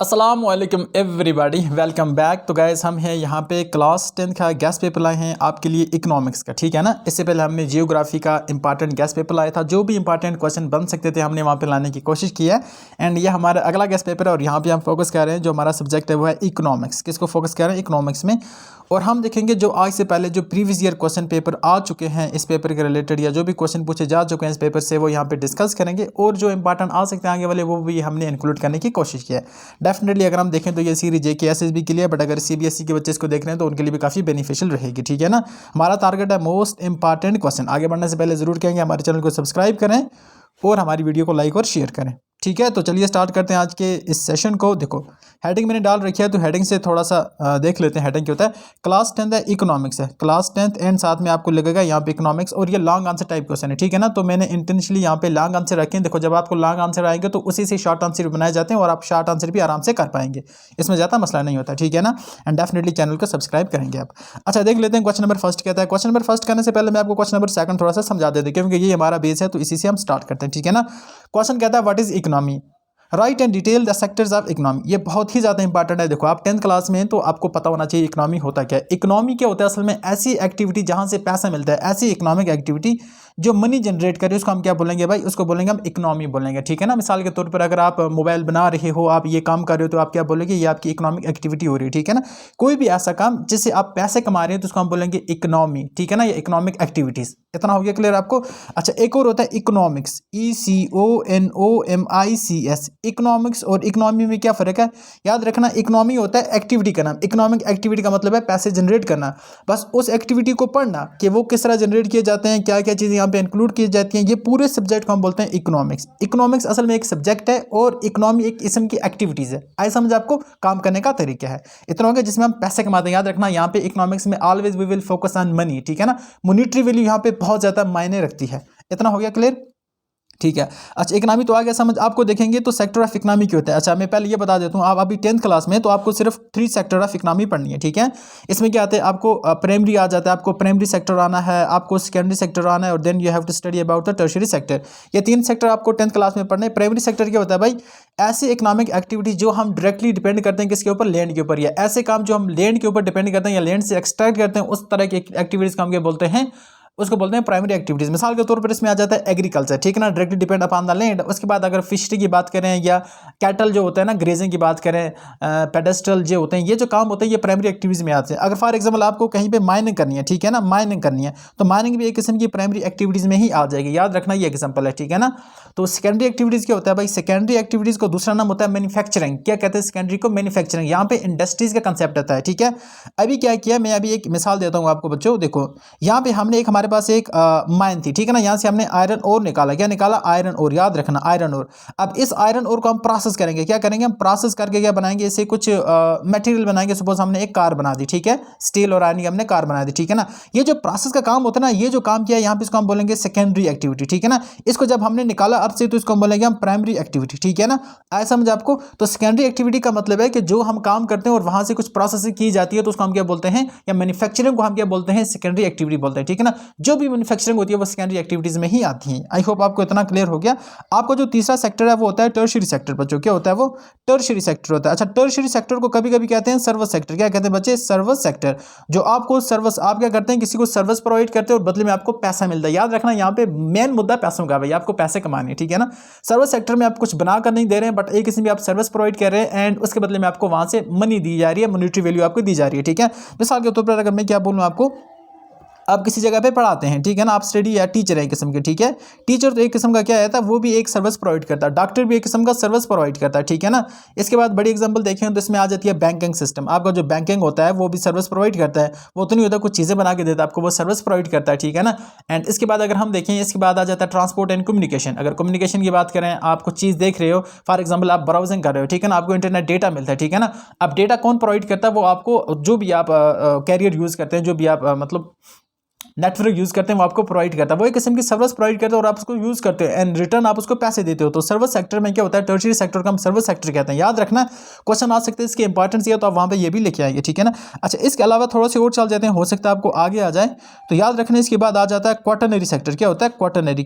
अस्सलाम वालेकुम everybody, welcome back. तो गाइस हम हैं यहाँ पे क्लास 10 का गैस पेपर लाए हैं आपके लिए इकोनॉमिक्स का, ठीक है ना। इससे पहले हमने जियोग्राफी का इंपॉर्टेंट गैस पेपर लाया था, जो भी इंपॉर्टेंट क्वेश्चन बन सकते थे हमने वहाँ पे लाने की कोशिश की है। एंड ये हमारा अगला गैस पेपर है और यहाँ पे हम फोकस कर रहे हैं, जो हमारा सब्जेक्ट है वो है इकोनॉमिक्स। किसको फोकस कर रहे हैं? इकोनॉमिक्स में। और हम देखेंगे जो आज से पहले जो प्रीवियस ईयर क्वेश्चन पेपर आ चुके हैं इस पेपर के रिलेटेड, या जो भी क्वेश्चन पूछे जा चुके हैं इस पेपर से, वो यहाँ पे डिस्कस करेंगे। और जो इंपॉर्टेंट आ सकते हैं आगे वाले, वो भी हमने इंक्लूड करने की कोशिश की है। डेफिनेटली अगर हम देखें तो ये सीरीज JK SSB के लिए, बट अगर CBSE के बच्चे इसको देख रहे हैं तो उनके लिए भी काफ़ी बेनिफिशियल रहेगी, ठीक है ना। हमारा टारगेट है मोस्ट इंपॉर्टेंट क्वेश्चन। आगे बढ़ने से पहले जरूर कहेंगे हमारे चैनल को सब्सक्राइब करें और हमारी वीडियो को लाइक और शेयर करें, ठीक है। तो चलिए स्टार्ट करते हैं आज के इस सेशन को। देखो हेडिंग मैंने डाल रखी है, तो हेडिंग से थोड़ा सा देख लेते हैं। हेडिंग क्या होता है? क्लास 10 है, इकोनॉमिक्स है, क्लास 10 एंड साथ में आपको लगेगा यहाँ पे इकोनॉमिक्स, और ये लॉन्ग आंसर टाइप क्वेश्चन है, ठीक है ना। तो मैंने इंटेंशनली यहाँ पे लॉन्ग आंसर रखे हैं। देखो जब आपको लॉन्ग आंसर आएंगे तो उसी से शॉर्ट आंसर बनाए जाते हैं और आप शॉर्ट आंसर भी आराम से कर पाएंगे, इसमें ज़्यादा मसला नहीं होता, ठीक है ना। एंड डेफिनेटली चैनल को सब्सक्राइब करेंगे आप। अच्छा देख लेते हैं क्वेश्चन नंबर फर्स्ट कहता है। क्वेश्चन नंबर फर्स्ट करने से पहले मैं आपको क्वेश्चन नंबर सेकंड थोड़ा सा समझा देते हैं, क्योंकि ये हमारा बेस है, तो इसी से हम स्टार्ट करते हैं, ठीक है ना। क्वेश्चन कहता है what is economy, right and detail the sectors of economy. ये बहुत ही ज़्यादा इंपॉर्टेंट है। देखो आप 10th क्लास में हैं तो आपको पता होना चाहिए इकोनॉमी होता क्या है। इकोनॉमी क्या होता है? असल में ऐसी एक्टिविटी जहाँ से पैसा मिलता है, ऐसी इकोनॉमिक एक्टिविटी जो मनी जनरेट करे, उसको हम क्या बोलेंगे भाई? उसको बोलेंगे हम इकोनॉमी बोलेंगे, ठीक है ना। मिसाल के तौर पर अगर आप मोबाइल बना रहे हो, आप ये काम कर रहे हो, तो आप क्या बोलेंगे? ये आपकी इकोनॉमिक एक्टिविटी हो रही है, ठीक है ना। कोई भी ऐसा काम जिससे आप पैसे कमा रहे हैं तो उसको हम बोलेंगे इकोनॉमी, ठीक है ना। ये इकोनॉमिक एक्टिविटीज़। इतना हो गया क्लियर आपको? अच्छा एक और होता है इकोनॉमिक्स, ECONOMICS। इकोनॉमिक्स और इकोनॉमी में क्या फ़र्क है? याद रखना, इकोनॉमी होता है एक्टिविटी का नाम। इकोनॉमिक एक्टिविटी का मतलब है पैसे जनरेट करना। बस उस एक्टिविटी को पढ़ना कि वो किस तरह जनरेट किए जाते हैं, क्या क्या चीज़ें यहाँ पे इंक्लूड की जाती हैं, ये पूरे सब्जेक्ट को हम बोलते हैं इकोनॉमिक्स। इकोनॉमिक्स असल में एक सब्जेक्ट है और इकोनॉमी एक किस्म की एक्टिविटीज़ है। आई समझ आपको? काम करने का तरीका है। इतना हो गया जिसमें हम पैसे कमाते हैं। याद रखना यहाँ पे इकोनॉमिक्स में always we will focus on money, ठीक है ना। मॉनेटरी वैल्यू यहाँ पे बहुत ज़्यादा मायने रखती है। इतना हो गया क्लियर? ठीक है। अच्छा इकोनॉमी तो आ गया समझ आपको। देखेंगे तो सेक्टर ऑफ इकोनॉमी क्या होता है। अच्छा मैं पहले ये बता देता हूँ, आप अभी 10th क्लास में, तो आपको सिर्फ 3 सेक्टर ऑफ इकोनॉमी पढ़नी है, ठीक है। इसमें क्या आता है? आपको प्राइमरी आ जाता है, आपको प्राइमरी सेक्टर आना है, आपको सेकेंडरी सेक्टर आना है, और then you have to study about the tertiary sector. ये 3 सेक्टर आपको 10th क्लास में पढ़ने हैं। प्राइमरी सेक्टर क्या होता है भाई? ऐसे इकोनॉमिक एक्टिविटी जो हम डायरेक्टली डिपेंड करते हैं किसके ऊपर? लैंड के ऊपर। या ऐसे काम जो हम लैंड के ऊपर डिपेंड करते हैं या लैंड से एक्सट्रैक्ट करते हैं, उस तरह की एक्टिविटीज़ का हम क्या बोलते हैं? उसको बोलते हैं प्राइमरी एक्टिविटीज। मिसाल के तौर पर इसमें आ जाता है एग्रीकल्चर, ठीक है ना, directly depend upon the land. उसके बाद अगर फिशरी की बात करें या कैटल जो होता है ना, ग्रेजिंग की बात करें, पेडेस्ट्रल जो होते हैं, ये जो काम होते हैं ये प्राइमरी एक्टिविटीज में आते हैं। अगर फॉर एग्जाम्पल आपको कहीं पे माइनिंग करनी है, ठीक है ना, माइनिंग करनी है, तो माइनिंग भी एक किस्म की प्राइमरी एक्टिविटीज में ही आ जाएगी। याद रखना ये एग्जाम्पल है, ठीक है ना। तो सेकेंडरी एक्टिविटीज क्या होता है भाई? सेकेंडरी एक्टिविटीज को दूसरा नाम होता है मैन्युफैक्चरिंग। क्या कहते हैं सेकेंडरी को? मैन्युफैक्चरिंग। यहाँ पे इंडस्ट्रीज का कंसेप्ट आता है, ठीक है। अभी क्या किया, मैं अभी एक मिसाल देता हूँ आपको बच्चों। देखो यहाँ पे हमने एक, हमारे पास एक माइन थी, ठीक है ना। यहाँ से हमने आयरन ओर निकाला। क्या निकाला? Iron ore. याद रखना आयरन ओर। अब इस आयरन ओर को हम प्रोसेस करेंगे। क्या करेंगे? हम प्रोसेस करके क्या बनाएंगे? इससे कुछ मटेरियल बनाएंगे। सपोज हमने एक कार बना दी, ठीक है, स्टील और आयरन की हमने कार बना दी, ठीक है ना। ये जो प्रोसेस का काम होता है ना, ये जो काम किया यहाँ पे, इसको हम बोलेंगे सेकेंडरी एक्टिविटी, ठीक है ना। इसको जब हमने निकाला अर्थ से, तो इसको हम बोलेंगे हम प्राइमरी एक्टिविटी, ठीक है ना। आया समझ आपको? तो सेकेंडरी एक्टिविटी का मतलब है कि जो हम काम करते हैं और वहां से कुछ प्रोसेसिंग की जाती है, तो उसको हम क्या बोलते हैं? या मैन्युफैक्चरिंग को हम क्या बोलते हैं? सेकेंडरी एक्टिविटी बोलते हैं, ठीक है ना। जो भी मैन्युफैक्चरिंग होती है वो सेकेंडरी एक्टिविटीज में ही आती हैं। आई होप आपको इतना क्लियर हो गया। आपको जो तीसरा सेक्टर है वो होता है टर्शियरी सेक्टर। बच्चों क्या होता है वो? टर्शियरी सेक्टर होता है। अच्छा टर्शियरी सेक्टर को कभी कभी कहते हैं सर्विस सेक्टर। क्या कहते हैं बच्चे? Service sector. जो आपको सर्विस, आप क्या करते हैं? किसी को सर्विस प्रोवाइड करते हैं और बदले में आपको पैसा मिलता है। याद रखना यहाँ पे मेन मुद्दा पैसों का, भाई आपको पैसे कमाने हैं, ठीक है ना। सर्विस सेक्टर में आप कुछ बना कर नहीं दे रहे हैं, बट एक किस्म की आप सर्विस प्रोवाइड कर रहे हैं एंड उसके बदले में आपको वहां से मनी दी जा रही है, मॉनेटरी वैल्यू आपको दी जा रही है, ठीक है। मिसाल के तौर पर अगर मैं क्या बोलूँ आपको, आप किसी जगह पे पढ़ाते हैं, ठीक है ना, आप स्टडी या टीचर है एक किस्म के, ठीक है। टीचर तो एक किस्म का क्या है था, वो भी एक सर्विस प्रोवाइड करता है। डॉक्टर भी एक किस्म का सर्विस प्रोवाइड करता है, ठीक है ना। इसके बाद बड़ी एग्जांपल देखें तो इसमें आ जाती है बैंकिंग सिस्टम। आपका जो बैंकिंग होता है वो भी सर्विस प्रोवाइड करता है। वो तो नहीं होता कुछ चीज़ें बना के देता है आपको, वो सर्विस प्रोवाइड करता है, ठीक है ना। एंड इसके बाद अगर हम देखें, इसके बाद आ जाता है ट्रांसपोर्ट एंड कम्युनिकेशन। अगर कम्युनिकेशन की बात करें, आप कुछ चीज़ देख रहे हो, फॉर एग्जाम्पल आप ब्राउजिंग कर रहे हो, ठीक है ना, आपको इंटरनेट डेटा मिलता है, ठीक है ना। अब डेटा कौन प्रोवाइड करता है? वो आपको, जो भी आप कैरियर यूज़ करते हैं, जो भी आप मतलब नेटवर्क यूज़ करते हैं, वो आपको प्रोवाइड करता है। वो एक किस्म की सर्विस प्रोवाइड करता है और आप उसको यूज़ करते हो एंड रिटर्न आप उसको पैसे देते हो। तो सर्विस सेक्टर में क्या होता है? टर्शियरी सेक्टर को हम सर्विस सेक्टर कहते हैं। याद रखना, क्वेश्चन आ सकते हैं इसकी इंपॉर्टेंस ये, तो आप वहाँ पे ये भी लेके आएंगे, ठीक है ना। अच्छा इसके अलावा थोड़ा सी और चल जाते हैं, हो सकता है आपको आगे आ जाए। तो याद रखना, इसके बाद आ जाता है क्वाटरनरी सेक्टर। क्या होता है? क्वाटरनरी,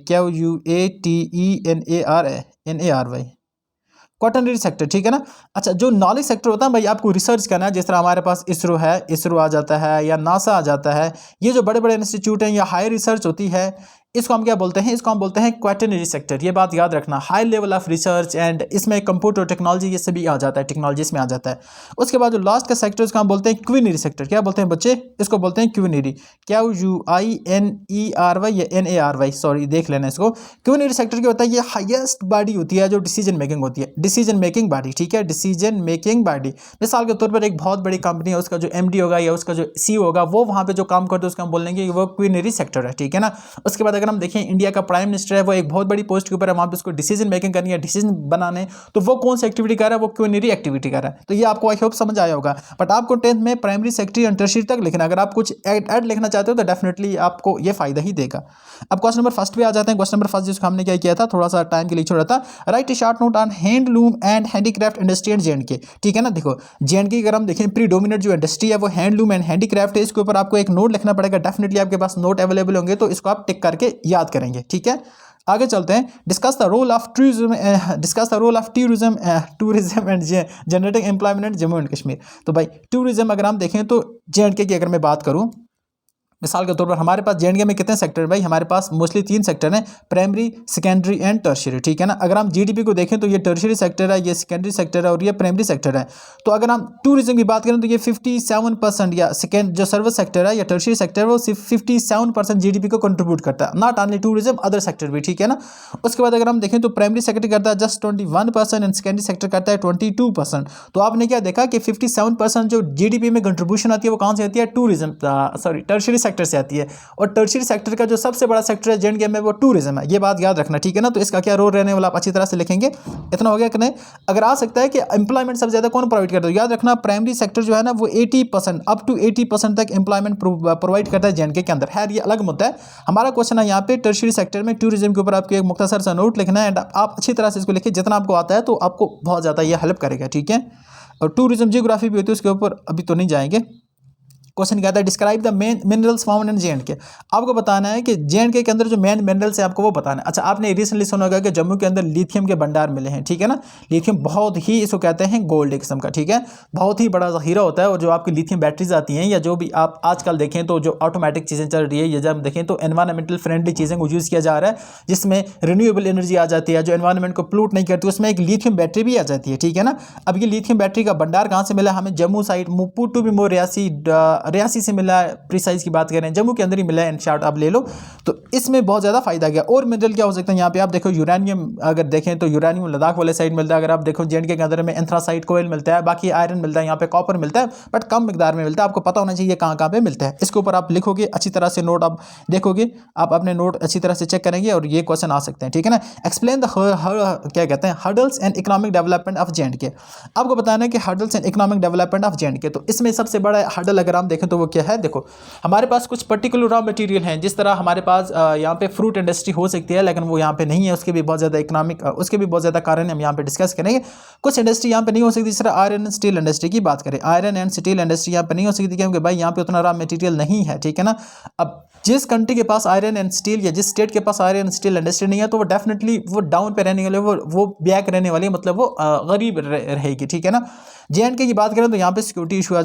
QUATERNARY, क्वाटरनरी सेक्टर, ठीक है ना। अच्छा, जो नॉलेज सेक्टर होता है भाई, आपको रिसर्च करना है, जिस तरह हमारे पास इसरो है, इसरो आ जाता है, या नासा आ जाता है, ये जो बड़े बड़े इंस्टीट्यूट हैं या हाई रिसर्च होती है, इसको हम क्या बोलते हैं, इसको हम बोलते हैं क्वाटरनरी सेक्टर। ये बात याद रखना, high level of research and इसमें कंप्यूटर टेक्नोलॉजी ये सभी आ जाता है, टेक्नोलॉजीज में आ जाता है। उसके बाद जो लास्ट का सेक्टर इसको हम बोलते हैं क्विनरी सेक्टर। क्या बोलते हैं बच्चे, इसको बोलते हैं क्विनरी, QUINERY या NARY, सॉरी देख लेना इसको। क्विनरी सेक्टर क्या होता है, ये हाईएस्ट बॉडी होती है जो डिसीजन मेकिंग होती है, डिसीजन मेकिंग बॉडी, ठीक है, डिसीजन मेकिंग बॉडी। मिसाल के तौर पर एक बहुत बड़ी कंपनी है, उसका जो MD होगा या उसका जो CEO होगा, वो वहाँ पे जो काम करते हैं उसको हम बोलेंगे वो क्विनरी सेक्टर है, ठीक है ना। उसके बाद अगर हम देखें, इंडिया का प्राइम मिनिस्टर है, वो एक बहुत बड़ी पोस्ट के ऊपर है, वहाँ पे उसको डिसीजन मेकिंग करनी है, डिसीजन बनाने, तो वो कौन सी एक्टिविटी कर रहा है, वो क्विनरी एक्टिविटी कर रहा है। तो ये आपको आई होप समझ आया होगा। बट आपको 10th में प्राइमरी, सेकेंडरी एंड टर्शियरी तक लिखना। अगर आप कुछ ऐड लिखना चाहते हो तो डेफिनेटली आपको ये फायदा ही देगा। अब क्वेश्चन नंबर फर्स्ट पे आ जाते हैं। क्वेश्चन नंबर फर्स्ट जिसको हमने क्या किया था, थोड़ा सा टाइम के लिए छोड़ा था। Right A short note on handloom and handicraft industry and JNK, ठीक है ना। देखो JNK अगर हम देखें, प्रीडोमिनेंट जो इंडस्ट्री है वो हैंडलूम एंड हैंडीक्राफ्ट है। इसके ऊपर आपको एक नोट लिखना पड़ेगा, डेफिनेटली आपके पास नोट अवेलेबल होंगे, तो इसको आप टिक करके याद करेंगे, ठीक है। आगे चलते हैं। Discuss the role of tourism and generating employment Jammu and Kashmir. तो भाई टूरिज्म अगर हम देखें तो JNK की अगर मैं बात करूं, मिसाल के तौर पर हमारे पास JNK में कितने सेक्टर हैं भाई, हमारे पास मोस्टली 3 सेक्टर हैं, प्राइमरी, सेकेंडरी एंड टर्शियरी, ठीक है ना। अगर हम GDP को देखें तो ये टर्शियरी सेक्टर है, ये सेकेंडरी सेक्टर है और ये प्राइमरी सेक्टर है। तो अगर हम टूरिज्म की बात करें तो ये 57% या सेकेंड जो सर्विस सेक्टर है या टर्शियरी सेक्टर है वो सिर्फ 57% GDP को कंट्रीब्यूट करता है, not only tourism, other sector भी, ठीक है ना। उसके बाद अगर हम देखें तो प्राइमरी सेक्टर करता है जस्ट 21% एंड सेकेंडरी सेक्टर करता है 22%। तो आपने क्या देखा कि 57% जो GDP में कंट्रीब्यूशन आती है वो कहाँ से आती है, टूरिज्म, सॉरी टर्शियरी सेक्टर से आती है। और टर्शियरी सेक्टर का जो सबसे बड़ा सेक्टर है JNK में वो टूरिज्म है, ये बात याद रखना, ठीक है ना। तो इसका क्या रोल रहने वाला आप अच्छी तरह से लिखेंगे। इतना हो गया कि नहीं। अगर आ सकता है कि एम्प्लॉयमेंट सबसे ज्यादा कौन प्रोवाइड करता है, याद रखना प्राइमरी सेक्टर जो है ना वो 80% अप टू 80% तक एम्प्लॉयमेंट प्रोवाइड करता है JNK के अंदर। है ये अलग मुद्दा है। हमारा क्वेश्चन है यहाँ पे टर्शियरी सेक्टर में टूरिज्म के ऊपर आपको एक मुख्तसर सा नोट लिखना है एंड आप अच्छी तरह से इसको लिखिए, जितना आपको आता है तो आपको बहुत ज्यादा ये हेल्प करेगा, ठीक है। और टूरिज्म जियोग्राफी भी होती है, उसके ऊपर अभी तो नहीं जाएंगे। क्वेश्चन क्या था, describe the main minerals found in JNK। आपको बताना है कि JNK के अंदर जो मेन मिनरल्स है आपको वो बताना है। अच्छा, आपने रिसेंटली सुना होगा कि जम्मू के अंदर लिथियम के भंडार मिले हैं, ठीक है ना। लिथियम बहुत ही, इसको कहते हैं गोल्ड किस्म का, ठीक है, बहुत ही बड़ा हीरा होता है। और जो आपकी लिथियम बैटरीज आती हैं या जो भी आप आजकल देखें तो जो ऑटोमेटिक चीज़ें चल रही है, या जब देखें तो एनवायरमेंटल फ्रेंडली चीज़ें को यूज़ किया जा रहा है, जिसमें रिन्यूएबल एनर्जी आ जाती है जो एनवायरमेंट को पोल्यूट नहीं करती, उसमें एक लिथियम बैटरी भी आ जाती है, ठीक है ना। अब ये लिथियम बैटरी का भंडार कहाँ से मिला, हमें जम्मू साइड मुपुटू बिमो रियासी से मिला है। प्रिसाइज की बात करें जम्मू के अंदर ही मिला है, इन शॉर्ट आप ले लो। तो इसमें बहुत ज़्यादा फायदा गया। और मिनरल क्या हो सकता है यहाँ पे, आप देखो यूरेनियम, अगर देखें तो यूरेनियम लद्दाख वाले साइड मिलता है। अगर आप देखो JNK के अंदर में एंथ्रासाइट कोयल मिलता है, बाकी आयरन मिलता है, यहाँ पे कॉपर मिलता है, बट कम मिकदार में मिलता है। आपको पता होना चाहिए कहाँ कहाँ पे मिलता है। इसके ऊपर आप लिखोगे अच्छी तरह से, नोट आप देखोगे, आप अपने नोट अच्छी तरह से चेक करेंगे और ये क्वेश्चन आ सकते हैं, ठीक है ना। एक्सप्लेन द क्या कहते हैं, hurdles and economic development of JNK। आपको बताना है कि hurdles and economic development of JNK। तो इसमें सबसे बड़ा हर्डल अगर हम देखें तो वो क्या है, देखो हमारे पास कुछ पर्टिकुलर रॉ मटेरियल हैं। जिस तरह हमारे पास यहाँ पे फ्रूट इंडस्ट्री हो सकती है, लेकिन वो यहाँ पे नहीं है, उसके भी बहुत ज़्यादा इकोनॉमिक, उसके भी बहुत ज़्यादा कारण हम यहाँ पे डिस्कस करेंगे। कुछ इंडस्ट्री यहाँ पे नहीं हो सकती, जिस तरह आयरन एंड स्टील इंडस्ट्री की बात करें, आयरन एंड स्टील इंडस्ट्री यहाँ पे नहीं हो सकती क्योंकि भाई यहाँ पे उतना रॉ मटेरियल नहीं है, ठीक है ना। अब जिस कंट्री के पास आयरन एंड स्टील या जिस स्टेट के पास आयरन एंड स्टील इंडस्ट्री नहीं है तो वो डेफिनेटली वो डाउन पे रहने वाले, वो बैक रहने वाली, मतलब वो गरीब रहेगी, ठीक है ना। JNK की बात करें तो यहाँ पे सिक्योरिटी इशू आ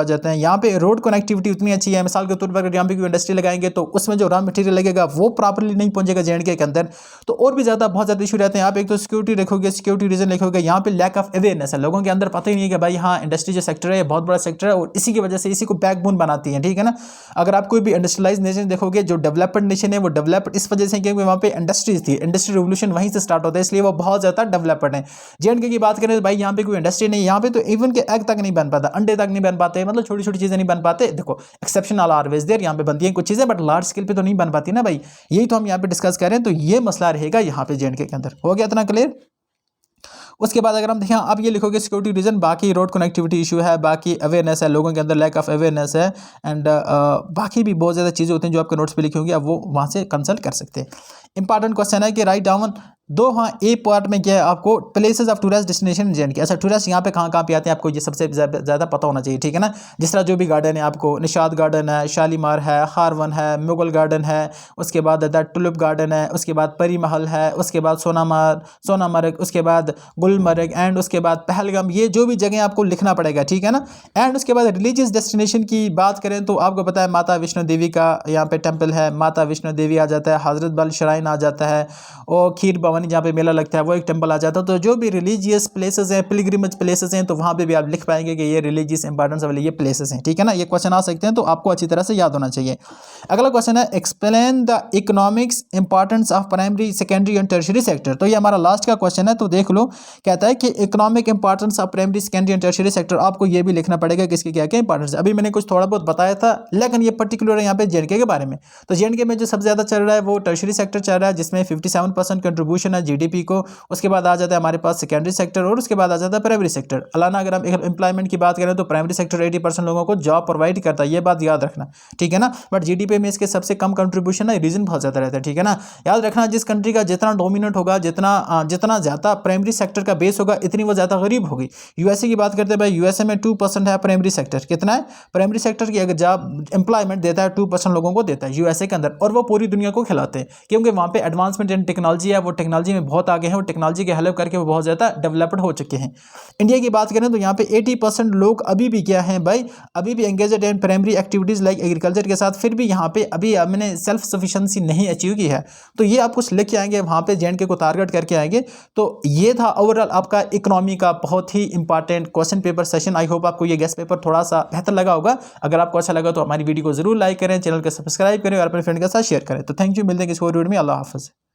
जाते हैं, यहाँ पे रोड कनेक्टिविटी उतनी अच्छी है। मिसाल के तौर पर अगर यहाँ पे कोई इंडस्ट्री लगाएंगे तो उसमें जो रॉ मटेरियल लगेगा वो प्रॉपर्ली नहीं पहुंचेगा JNK के अंदर, तो और भी बहुत ज़्यादा इशू रहते हैं। आप एक तो सिक्योरिटी रखोगे, सिक्योरिटी रीजन लिखोगे, यहाँ पे लैक ऑफ अवेयरनेस है, लोगों के अंदर पता ही नहीं है कि भाई हाँ इंडस्ट्री जो सेक्टर है बहुत बड़ा सेक्टर है और इसी की वजह से इसी को बैकबोन बनाती है, ठीक है ना। अगर आप कोई भी इंडस्ट्रियलाइज नेशन देखोगे, जो डेवलप्ड नेशन है वो डेवलप्ड इस वजह से क्योंकि वहाँ पे इंडस्ट्रीज थी, इंडस्ट्री रेवोल्यूशन वहीं से स्टार्ट होता है, इसलिए वो बहुत ज़्यादा डेवलप्ड है। JNK की बात करें तो भाई यहाँ पे कोई इंडस्ट्री नहीं, यहाँ पे तो इवन के एग तक नहीं बन पाता, अंडे तक नहीं बन पाते, मतलब छोटी छोटी चीज़ें नहीं बन पाते। देखो एक्सेप्शन आर ऑलवेज देयर, यहाँ पे बनती हैं कुछ चीज़ें बट लार्ज स्केल पे तो नहीं बन पाती ना भाई। यही तो हम यहाँ पे डिस्कस करें, तो ये मसला रहेगा यहाँ पे JNK के अंदर। हो गया इतना क्लियर। उसके बाद अगर हम देखें, आप ये लिखोगे सिक्योरिटी रीजन, बाकी रोड कनेक्टिविटी इशू है, बाकी अवेयरनेस है, लोगों के अंदर लैक ऑफ अवेयरनेस है, एंड बाकी भी बहुत ज़्यादा चीज़ें होती हैं जो आपके नोट्स पे लिखी होंगी, आप वो वहाँ से कंसल्ट कर सकते हैं। इंपॉर्टेंट क्वेश्चन है कि राइट डाउन दो, हाँ ए पार्ट में क्या है आपको places of tourist destination J and के। अच्छा टूरिस्ट यहाँ पे कहाँ पे आते हैं आपको ये सबसे ज़्यादा पता होना चाहिए, ठीक है ना। जिस तरह जो भी गार्डन है आपको, निशाद गार्डन है, शालीमार है, हारवन है, मुगल गार्डन है, उसके बाद द टुलिप गार्डन है, उसके बाद परी महल है, उसके बाद सोनामर्ग, उसके बाद गुलमर्ग एंड उसके बाद पहलगाम। ये जो भी जगह आपको लिखना पड़ेगा, ठीक है ना। एंड उसके बाद रिलीजियस डेस्टिनेशन की बात करें तो आपको पता है माता वैष्णो देवी का यहाँ पे टेम्पल है, माता वैष्णो देवी आ जाता है, हजरत बल श्राइन आ जाता है, और खीर भवानी जहाँ पे मेला लगता है वो एक टेंपल आ जाता है। तो जो भी रिलीजियस प्लेसेस हैं, पिलग्रिमेज प्लेसेस हैं, तो वहाँ पे भी आप लिख पाएंगे कि ये रिलीजियस इंपॉर्टेंस वाले ये प्लेसेस हैं, ठीक है ना। ये क्वेश्चन आ सकते हैं तो आपको अच्छी तरह से याद होना चाहिए। अगला क्वेश्चन है explain the economics importance of primary, secondary and tertiary sector. तो ये हमारा लास्ट का क्वेश्चन है, तो देख लो कहता है कि economic importance of primary, secondary and tertiary sector. आपको ये भी लिखना पड़ेगा कि इसकी क्या क्या इंपॉर्टेंस है। अभी मैंने कुछ थोड़ा बहुत बताया था, लेकिन ये पर्टिकुलर यहाँ पे जेएंडके के बारे में। तो जेएंडके में जो सबसे ज़्यादा चल रहा है वो टर्शियरी सेक्टर चल रहा है, जिसमें 57% कंट्रीब्यूशन है जीडीपी को। उसके बाद आ जाता है हमारे पास सेकेंडरी सेक्टर, और उसके बाद आ जाता है प्राइमरी सेक्टर। अलाना अगर हम एम्प्लॉयमेंट की बात करें तो प्राइमरी सेक्टर 80% लोगों को जॉब प्रोवाइड करता है, ये बात याद रखना, ठीक है ना। बट जीडीपी में इसके सबसे कम कंट्रीब्यूशन है, रीजन बहुत ज़्यादा रहता है, ठीक है ना। याद रखना जिस कंट्री का जितना डोमिनेंट होगा, जितना ज़्यादा प्राइमरी सेक्टर का बेस होगा, इतनी वो ज़्यादा गरीब होगी। यूएसए की बात करते हैं भाई, यूएसए में 2% है प्राइमरी सेक्टर। कितना है प्राइमरी सेक्टर की? अगर जॉब एम्प्लॉयमेंट देता है 2% लोगों को देता है यूएसए के अंदर, और वो पूरी दुनिया को खिलाते हैं, क्योंकि वहाँ पे एडवांसमेंट इन टेक्नोलॉजी है, वो टेक्नोलॉजी में बहुत आगे हैं, वो टेक्नोलॉजी के हेल्प करके वो बहुत ज़्यादा डेवलप्ड हो चुके हैं। इंडिया की बात करें तो यहाँ पे 80% लोग अभी भी क्या हैं भाई, अभी भी engaged in primary activities like agriculture के साथ, फिर भी यहाँ पे अभी मैंने सेल्फ सफिशिएंसी नहीं अचीव की है। तो ये आप कुछ लिख के आएंगे वहाँ पे, जेएंडके को टारगेट करके आएंगे। तो ये था ओवरऑल आपका इकोनॉमी का बहुत ही important question paper session. I hope आपको ये गेस्ट पेपर थोड़ा सा बेहतर लगा होगा। अगर आपको अच्छा लगा तो हमारी वीडियो को जरूर लाइक करें, चैनल को सब्सक्राइब करें और अपने फ्रेंड के साथ शेयर करें। तो थैंक यू, मिलते हैं किसी और वीडियो में। अल्लाह हाफ़िज़।